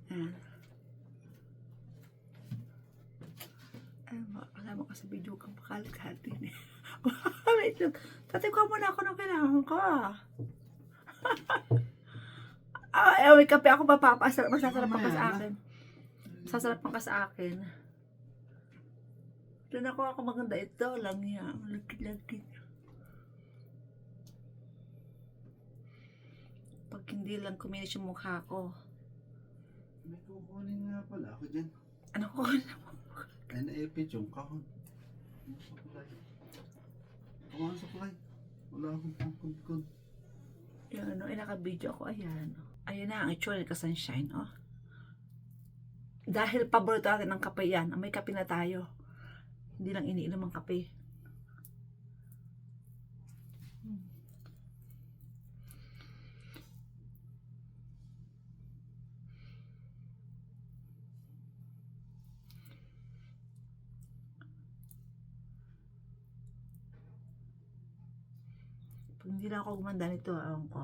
Ayan. Alam mo kasi video kang pakalat-hati. Wait lang. Tatay ko muna ako ng kailangan ko. May kape ako mapapasarap. Masasarapan ka sa akin. Masasarapan ka sa akin. Doon ako maganda ito lang yan. Lagkit-lagkit. Pag hindi lang kuminis yung mukha ko. May kukunin nga pala ako dyan. Ano ko? Ay, naipit yung kahon. Suklay. Kumahan suklay. Wala akong pangkod-kod. Yan, naka-video ako. Ayan. Ayan na ang itsura ka sunshine, oh. Dahil paborito natin ng kape yan. May kape na tayo. Hindi lang iniinom ang kape. Pag hindi na ako gumanda nito, alam ko.